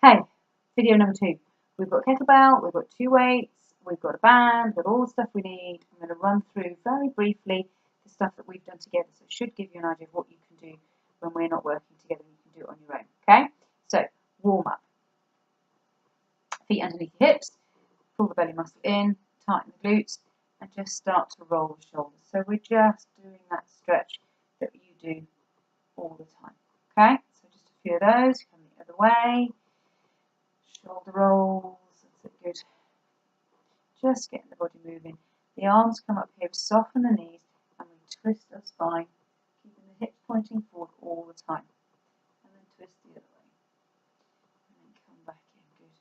Hey, video number 2. We've got a kettlebell, we've got 2 weights, we've got a band, we've got all the stuff we need. I'm going to run through very briefly the stuff that we've done together, so it should give you an idea of what you can do when we're not working together. You can do it on your own, okay? So, warm up. Feet underneath your hips, pull the belly muscle in, tighten the glutes, and just start to roll the shoulders. So we're just doing that stretch that you do all the time, okay? So just a few of those, come the other way. Shoulder rolls, that's it, good. Just getting the body moving. The arms come up here, soften the knees, and we twist our spine, keeping the hips pointing forward all the time. And then twist the other way. And then come back in, good.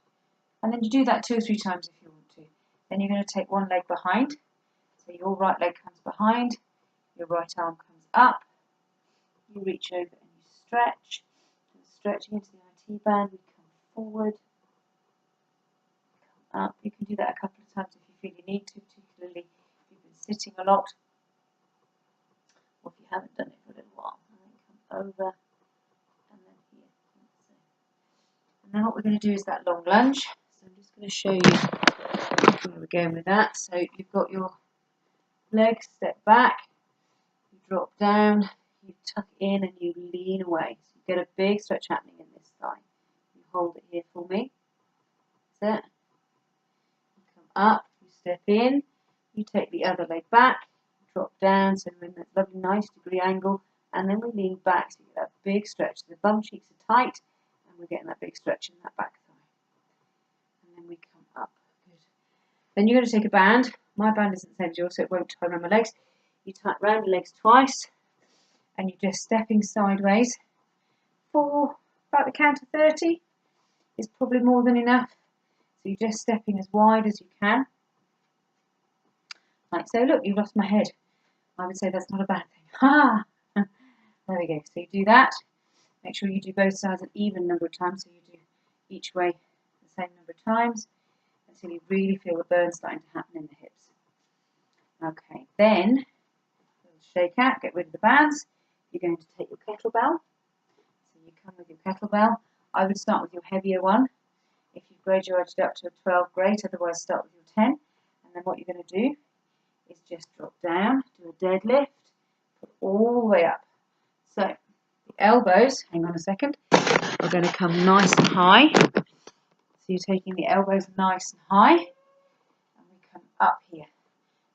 And then you do that 2 or 3 times if you want to. Then you're going to take one leg behind. So your right leg comes behind, your right arm comes up. You reach over and you stretch. And stretching into the IT band, we come forward. Up. You can do that a couple of times if you feel you need to, particularly if you've been sitting a lot, or if you haven't done it for a little while. And then come over, and then here. And then what we're going to do is that long lunge. So I'm just going to show you where we're going with that. So you've got your legs step back, you drop down, you tuck in, and you lean away. So you get a big stretch happening in this thigh. You hold it here for me. That's it. Up, you step in, you take the other leg back, drop down, so we're in that lovely nice degree angle, and then we lean back, so you get that big stretch. So the bum cheeks are tight, and we're getting that big stretch in that back thigh. And then we come up. Good. Then you're going to take a band. My band isn't the same as yours, so it won't tie around my legs. You tie round the legs twice, and you're just stepping sideways for about the count of 30. Is probably more than enough. So you're just stepping as wide as you can. Like so. Look, you've lost my head. I would say that's not a bad thing. Ha! There we go. So you do that. Make sure you do both sides an even number of times. So you do each way the same number of times until you really feel the burn starting to happen in the hips. Okay, then shake out, get rid of the bands. You're going to take your kettlebell. So you come with your kettlebell. I would start with your heavier one. If you've graduated up to a 12, great, otherwise start with your 10. And then what you're going to do is just drop down, do a deadlift, put all the way up. So the elbows, hang on a second, are going to come nice and high. So you're taking the elbows nice and high, and we come up here.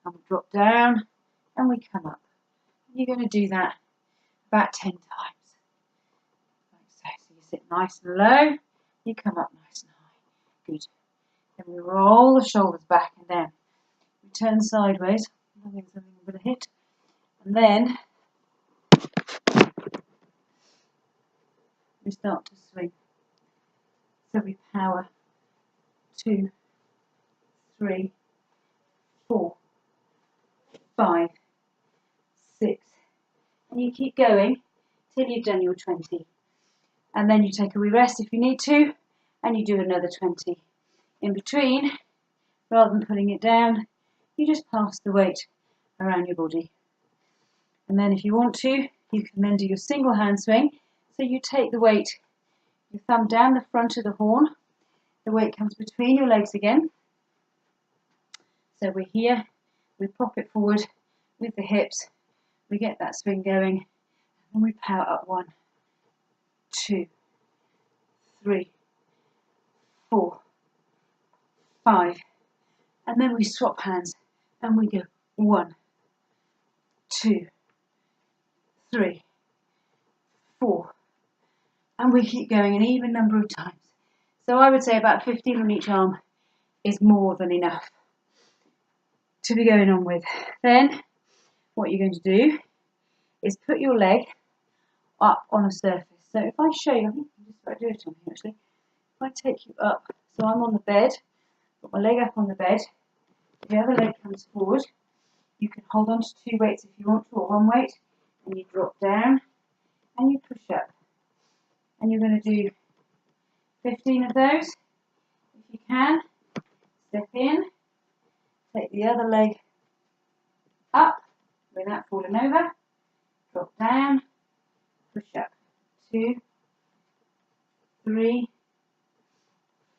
And we drop down, and we come up. And you're going to do that about 10 times. Like so. So you sit nice and low, you come up nice and high. Good. Then we roll the shoulders back and down. We turn sideways. I think something I'm going to hit. And then we start to swing. So we power 2, 3, 4, 5, 6. And you keep going till you've done your 20. And then you take a wee rest if you need to. And you do another 20. In between, rather than putting it down, you just pass the weight around your body. And then if you want to, you can then do your single hand swing. So you take the weight, your thumb down the front of the horn. The weight comes between your legs again. So we're here, we pop it forward with the hips. We get that swing going. And we power up 1, 2, 3, 4, 5, and then we swap hands and we go 1, 2, 3, 4, and we keep going an even number of times. So I would say about 15 on each arm is more than enough to be going on with. Then what you're going to do is put your leg up on a surface. So if I show you, I think I'm just about to do it on here actually. If I take you up, so I'm on the bed, put my leg up on the bed, the other leg comes forward, you can hold on to 2 weights if you want to, or 1 weight, and you drop down, and you push up. And you're going to do 15 of those, if you can. Step in, take the other leg up, without falling over, drop down, push up, 2, 3,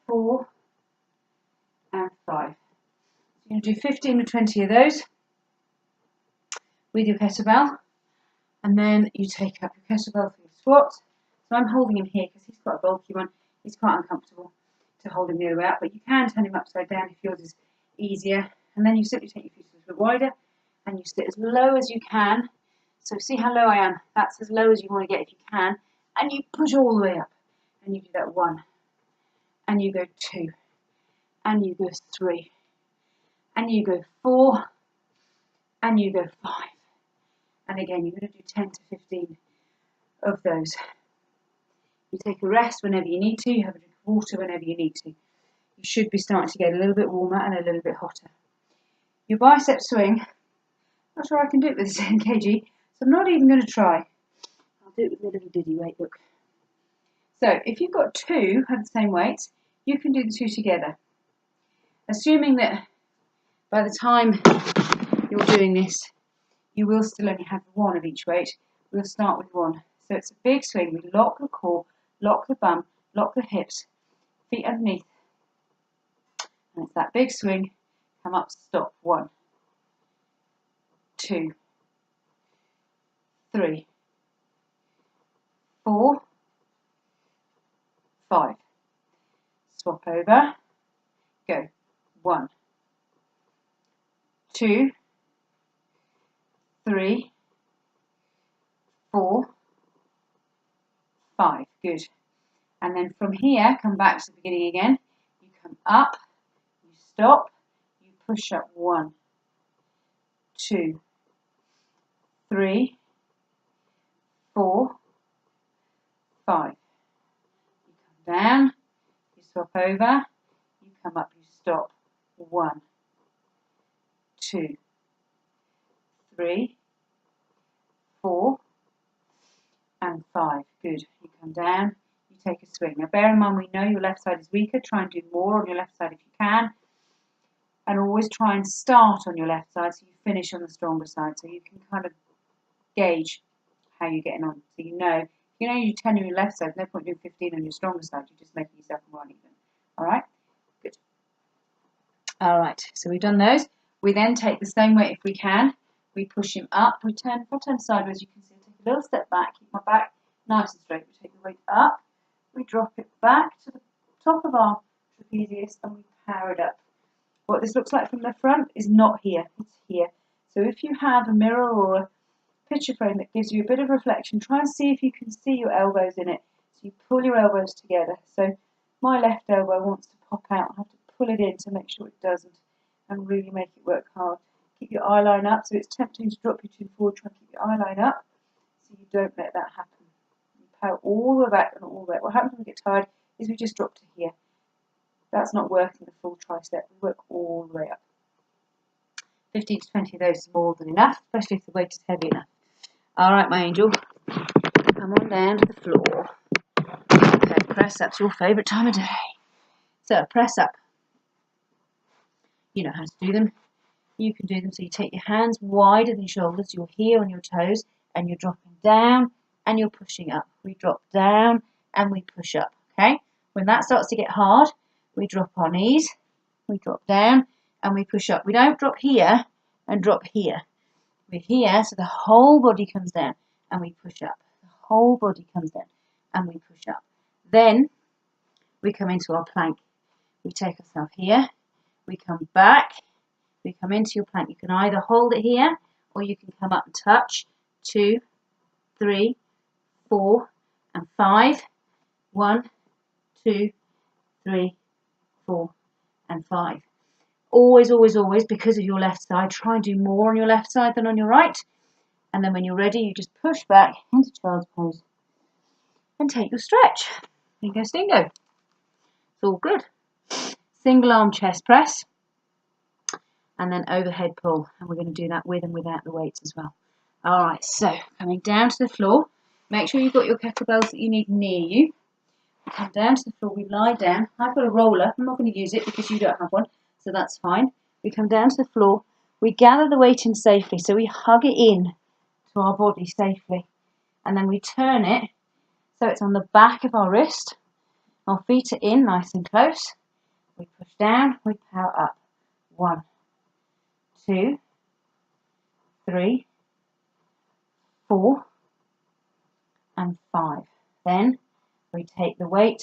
4 and 5. So you're going to do 15 or 20 of those with your kettlebell, and then you take up your kettlebell for your squat. So I'm holding him here because he's quite a bulky one. He's quite uncomfortable to hold him the other way out, but you can turn him upside down if yours is easier. And then you simply take your feet a little bit wider and you sit as low as you can. So see how low I am? That's as low as you want to get if you can. And you push all the way up. And you do that 1. And you go 2. And you go 3. And you go 4. And you go 5. And again, you're going to do 10 to 15 of those. You take a rest whenever you need to. You have a drink of water whenever you need to. You should be starting to get a little bit warmer and a little bit hotter. Your bicep swing, not sure I can do it with this 10 kg, so I'm not even going to try. I'll do it with my little diddy weight, look. So if you've got 2 of the same weight, you can do the 2 together. Assuming that by the time you're doing this, you will still only have 1 of each weight. We'll start with 1. So it's a big swing. We lock the core, lock the bum, lock the hips, feet underneath. And it's that big swing. Come up, stop. 1, 2, 3, 4, 5. Swap over. Go. 1, 2, 3, 4, 5. Good. And then from here, come back to the beginning again. You come up, you stop, you push up. 1, 2, 3, 4, 5. You come down, you swap over, you come up, you stop. 1, 2, 3, 4, and 5. Good. You come down, you take a swing. Now bear in mind, we know your left side is weaker. Try and do more on your left side if you can. And always try and start on your left side so you finish on the stronger side, so you can kind of gauge how you're getting on. So you know you do 10 on your left side, no point doing 15 on your stronger side. You're just making yourself more uneven. Alright? Good. Alright, so we've done those. We then take the same weight if we can. We push him up. If I turn sideways, you can see I take a little step back, keep my back nice and straight. We take the weight up, we drop it back to the top of our trapezius and we power it up. What this looks like from the front is not here, it's here. So if you have a mirror or a picture frame that gives you a bit of reflection, try and see if you can see your elbows in it. So you pull your elbows together. So my left elbow wants to pop out. I have to pull it in to make sure it doesn't and really make it work hard. Keep your eye line up, so it's tempting to drop your chin forward. Try and keep your eye line up so you don't let that happen. You power all the way back and all the way. What happens when we get tired is we just drop to here. That's not working the full tricep. We work all the way up. 15 to 20 of those is more than enough, especially if the weight is heavy enough. Alright, my angel, come on down to the floor. Okay, press up's your favourite time of day. So, press up. You know how to do them. You can do them so you take your hands wider than your shoulders. You're here on your toes and you're dropping down and you're pushing up. We drop down and we push up. Okay? When that starts to get hard, we drop our knees, we drop down and we push up. We don't drop here and drop here. We're here so the whole body comes down and we push up. The whole body comes down and we push up. Then we come into our plank. We take ourselves here, we come back, we come into your plank. You can either hold it here or you can come up and touch. 2, 3, 4 and 5. 1, 2, 3, 4 and 5. Always, always, always, because of your left side, try and do more on your left side than on your right. And then when you're ready, you just push back into child's pose and take your stretch. Bingo stingo. It's all good. Single arm chest press and then overhead pull. And we're going to do that with and without the weights as well. All right, so coming down to the floor. Make sure you've got your kettlebells that you need near you. We come down to the floor, we lie down. I've got a roller. I'm not going to use it because you don't have one. So that's fine. We come down to the floor, we gather the weight in safely, so we hug it in to our body safely. And then we turn it so it's on the back of our wrist Our feet are in nice and close. We push down, we power up. 1, 2, 3, 4, and 5. Then we take the weight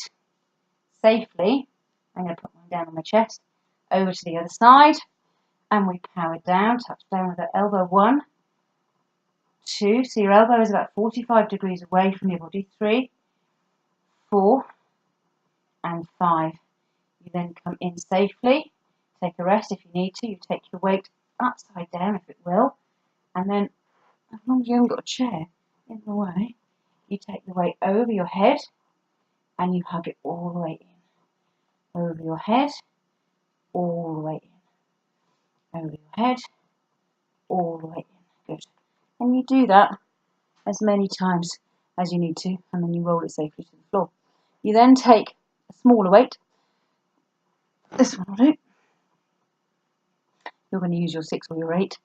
safely. I'm going to put mine down on my chest, over to the other side, and we power down, touch down with the elbow. 1, 2, so your elbow is about 45 degrees away from your body. 3, 4, and 5. You then come in safely, take a rest if you need to. You take your weight upside down if it will, and then as long as you haven't got a chair in the way, you take the weight over your head and you hug it all the way in. Over your head, all the way in. Over your head, all the way in. Good. And you do that as many times as you need to, and then you roll it safely to the floor. You then take a smaller weight. This one will do. You're going to use your 6 or your 8.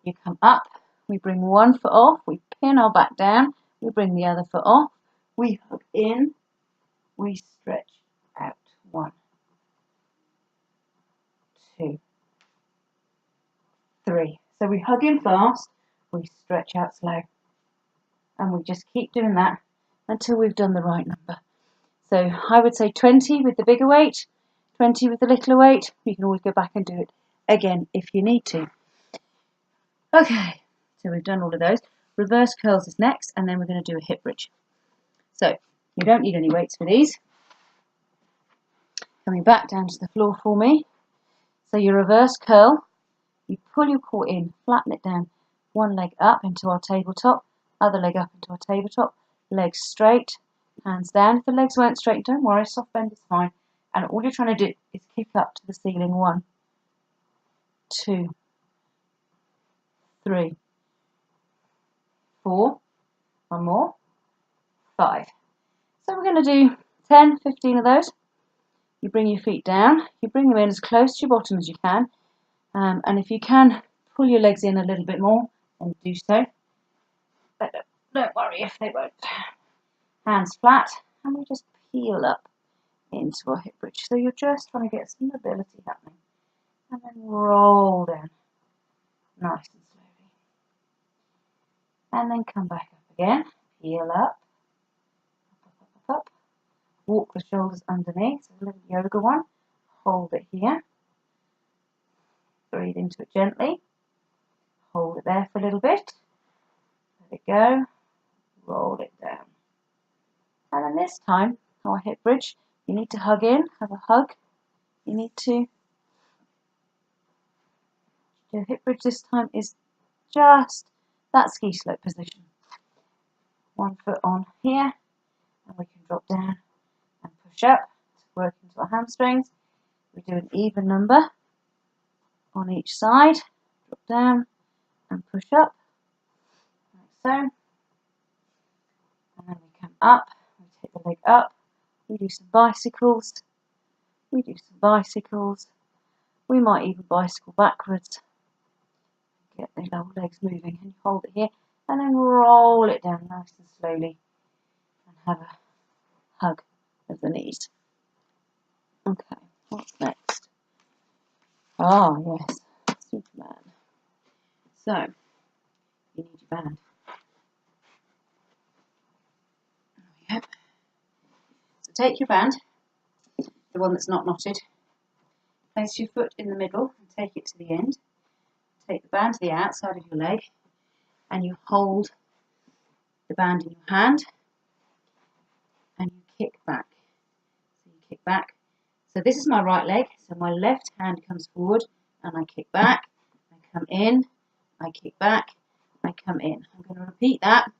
You come up, we bring one foot off, we pin our back down, we bring the other foot off, we hug in, we stretch out. 1, 2, 3. So we hug in fast, we stretch out slow, and we just keep doing that until we've done the right number. So I would say 20 with the bigger weight, 20 with the littler weight. You can always go back and do it again if you need to. Okay, so we've done all of those. Reverse curls is next, and then we're going to do a hip bridge. So you don't need any weights for these. Coming back down to the floor for me. So your reverse curl, you pull your core in, flatten it down, one leg up into our tabletop, other leg up into our tabletop, legs straight, hands down. If the legs weren't straight, don't worry, soft bend is fine. And all you're trying to do is kick up to the ceiling. 1, 2, 3, 4, one more, 5. So we're going to do 10, 15 of those. You bring your feet down, you bring them in as close to your bottom as you can, and if you can pull your legs in a little bit more, then do so. But don't worry if they won't. Hands flat, and we just peel up into our hip bridge. So you're just trying to get some mobility happening, and then roll down nice and slowly, and then come back up again, peel up, up. Walk the shoulders underneath, so a little yoga one. Hold it here. Breathe into it gently. Hold it there for a little bit. Let it go. Roll it down. And then this time, our hip bridge, you need to hug in, have a hug. You need to. The hip bridge this time is just that ski slope position. One foot on here, and we can drop down and push up to work into our hamstrings. We do an even number on each side. Drop down and push up, like so. And then we come up, we take the leg up, we do some bicycles. We do some bicycles. We might even bicycle backwards. Get the lower legs moving, and you hold it here, and then roll it down nice and slowly, and have a hug of the knees. Okay, what's next? Ah, yes, Superman. So, you need your band. There we go. So take your band, the one that's not knotted, place your foot in the middle and take it to the end. Take the band to the outside of your leg, and you hold the band in your hand, and you kick back. So you kick back. So this is my right leg, so my left hand comes forward, and I kick back, I come in, I kick back, I come in. I'm going to repeat that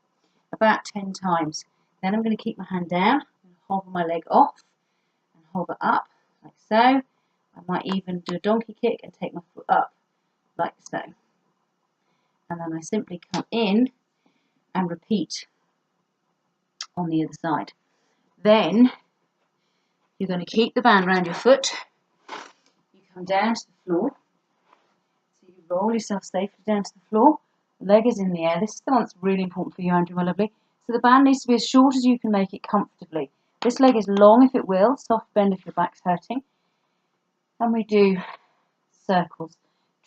about 10 times. Then I'm going to keep my hand down, and hover my leg off, and hover up, like so. I might even do a donkey kick and take my foot up, like so. And then I simply come in and repeat on the other side. Then you're going to keep the band around your foot. You come down to the floor. So you roll yourself safely down to the floor. The leg is in the air. This is the one that's really important for you, Andrew, my lovely. So the band needs to be as short as you can make it comfortably. This leg is long if it will, soft bend if your back's hurting. And we do circles.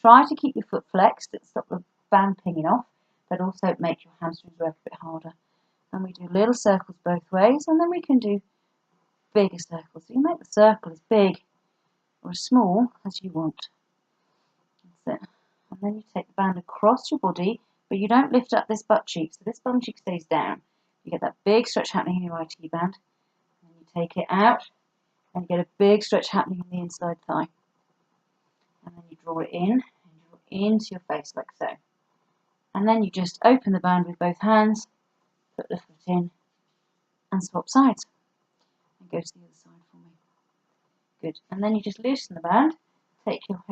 Try to keep your foot flexed to stop the band pinging off, but also make your hamstrings work a bit harder. And we do little circles both ways, and then we can do bigger circles. So you make the circle as big or as small as you want. That's it. And then you take the band across your body, but you don't lift up this butt cheek, so this bum cheek stays down. You get that big stretch happening in your IT band, and you take it out, and you get a big stretch happening in the inside thigh. And then you draw it in, and you draw it into your face like so. And then you just open the band with both hands, put the foot in, and swap sides. And go to the other side for me. Good. And then you just loosen the band, take your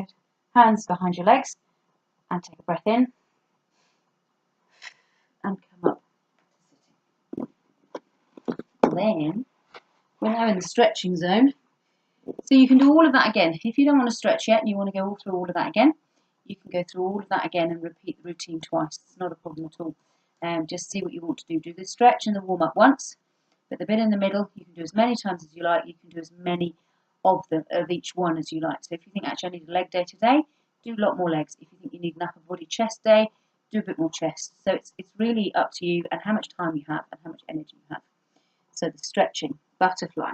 hands behind your legs, and take a breath in, and come up to sitting. Then we're now in the stretching zone. So you can do all of that again. If you don't want to stretch yet and you want to go all through all of that again, you can go through all of that again and repeat the routine twice. It's not a problem at all. Just see what you want to do. Do the stretch and the warm up once, but the bit in the middle you can do as many times as you like. You can do as many of each one as you like. So if you think actually I need a leg day today, do a lot more legs. If you think you need an upper body chest day, do a bit more chest. So it's really up to you and how much time you have and how much energy you have. So the stretching, butterfly.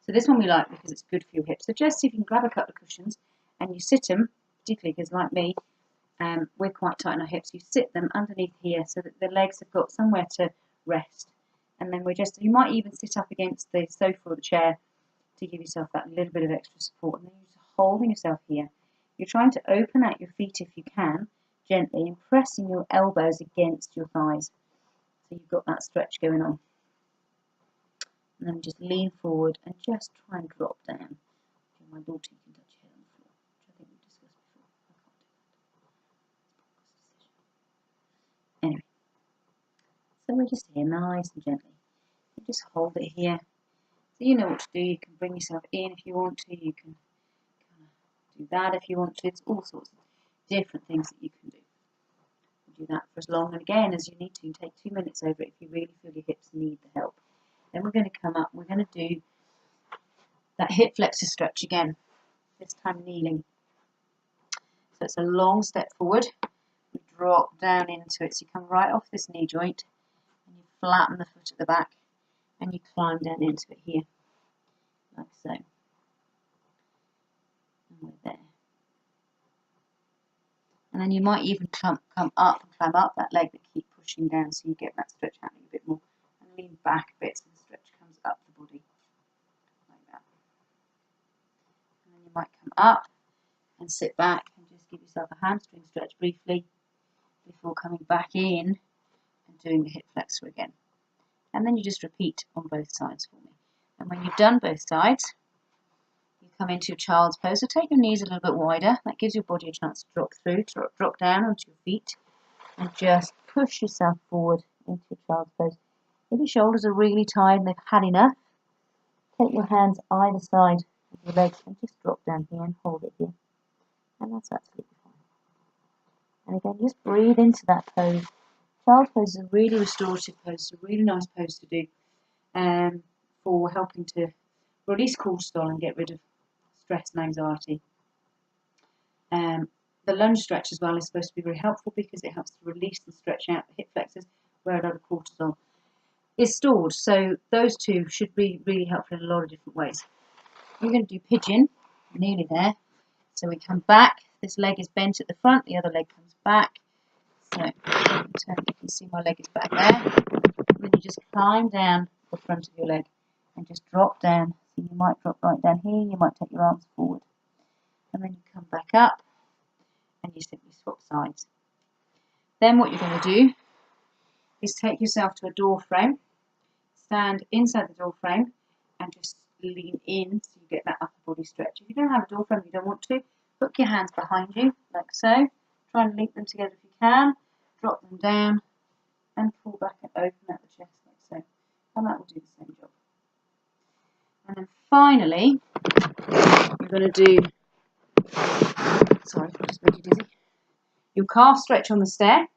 So this one we like because it's good for your hips. So just see if you can grab a couple of cushions and you sit them, particularly because like me, we're quite tight on our hips. You sit them underneath here so that the legs have got somewhere to rest. And then you might even sit up against the sofa or the chair to give yourself that little bit of extra support. And then you're just holding yourself here. You're trying to open out your feet if you can, gently, and pressing your elbows against your thighs. So you've got that stretch going on. And then just lean forward and just try and drop down. My daughter, you can touch your head on the floor, which I think we discussed before. I can't do that. Anyway, so we're just here, nice and gently. You just hold it here. So you know what to do. You can bring yourself in if you want to. You can kind of do that if you want to. It's all sorts of different things that you can do. You do that for as long and again as you need to. You take 2 minutes over it if you really feel your hips need the help. Then we're going to come up. We're going to do that hip flexor stretch again. This time kneeling. So it's a long step forward. You drop down into it. So you come right off this knee joint and you flatten the foot at the back and you climb down into it here, like so. And we're there. And then you might even come up and climb up that leg, but keep pushing down so you get that stretch happening a bit more. And lean back a bit so the stretch comes up the body, like that. And then you might come up and sit back and just give yourself a hamstring stretch briefly before coming back in and doing the hip flexor again. And then you just repeat on both sides for me. And when you've done both sides, you come into your child's pose. So take your knees a little bit wider. That gives your body a chance to drop through, drop down onto your feet, and just push yourself forward into your child's pose. If your shoulders are really tired and they've had enough, take your hands either side of your legs and just drop down here and hold it here. And that's absolutely fine. And again, just breathe into that pose. Child's pose is a really restorative pose. It's a really nice pose to do for helping to release cortisol and get rid of stress and anxiety. The lunge stretch as well is supposed to be very helpful because it helps to release and stretch out the hip flexors where a lot of cortisol is stored. So those two should be really helpful in a lot of different ways. We're going to do pigeon, nearly there. So we come back, this leg is bent at the front, the other leg comes back. So you can see my leg is back there. And then you just climb down the front of your leg and just drop down. So you might drop right down here, you might take your arms forward. And then you come back up and you simply swap sides. Then what you're going to do is take yourself to a door frame, stand inside the door frame and just lean in so you get that upper body stretch. If you don't have a door frame, you don't want to, hook your hands behind you like so. Try and link them together if you can. Drop them down and pull back and open out the chest like so. And that will do the same job. And then finally, we're going to do, sorry, I just made you dizzy. Your calf stretch on the stair.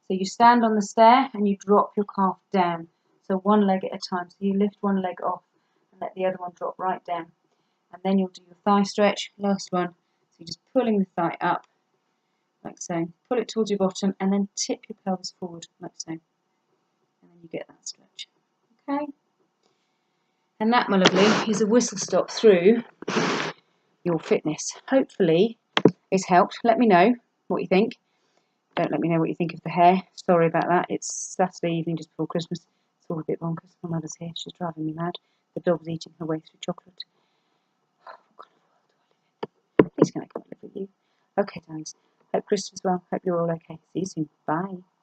So you stand on the stair and you drop your calf down. So one leg at a time. So you lift one leg off and let the other one drop right down. And then you'll do your thigh stretch, last one. So you're just pulling the thigh up, like so. Pull it towards your bottom, and then tip your pelvis forward, like so. And then you get that stretch. Okay? And that, my lovely, is a whistle stop through your fitness. Hopefully it's helped. Let me know what you think. Don't let me know what you think of the hair. Sorry about that. It's Saturday evening just before Christmas. It's all a bit bonkers. My mother's here. She's driving me mad. The dog's eating her way through chocolate. What kind of world do I live in? Please can I come and live with you? Okay, darlings. Hope Chris is well. Hope you're all okay. See you soon. Bye.